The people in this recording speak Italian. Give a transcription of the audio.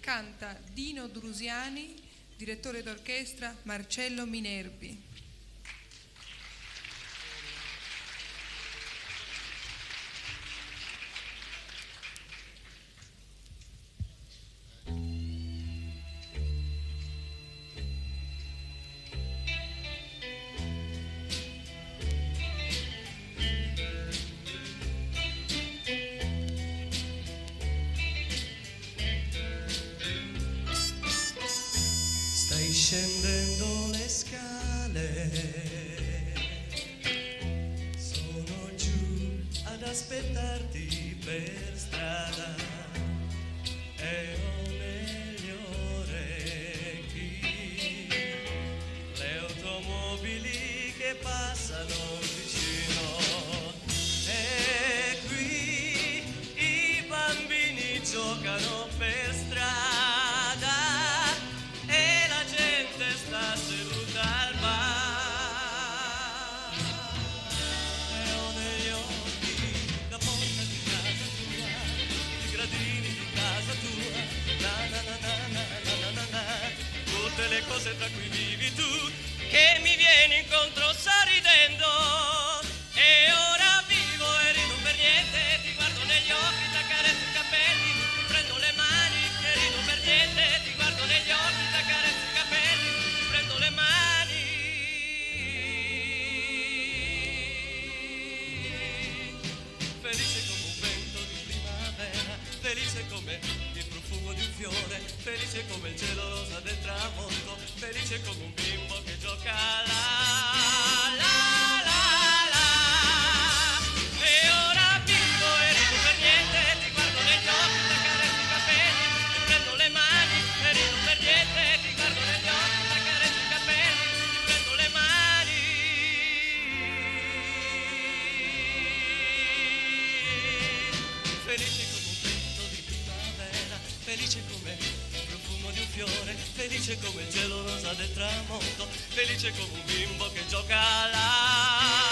Canta Dino Drusiani, direttore d'orchestra Marcello Minervi. Scendendo le scale, sono giù ad aspettarti per strada e ho negli orecchi le automobili che passano vicino e qui i bambini giocano per strada. Sta seduta al bar e ho negli occhi la porta di casa tua, i gradini di casa tua, na na na na na na na na na, tutte le cose tra cui vivi tu, che mi vieni incontro sorridendo e ora vivo e rido per niente, ti guardo negli occhi, ti accarezzo i capelli, ti prendo le mani e rido per niente, ti guardo negli occhi, ti accarezzo i capelli, prendo le mani, felice come un vento di primavera, felice come il profumo di un fiore, felice come il cielo rosa del tramonto, felice come un bimbo che gioca la la la la, e ora vivo e rido per niente, ti guardo negli occhi, ti accarezzo i capelli, ti prendo le mani e rido per niente, ti guardo negli occhi, ti accarezzo i capelli, ti prendo le mani, felice come un vento di primavera, felice come il profumo di un fiore, felice come il cielo rosa del tramonto, felice come un bimbo che gioca là.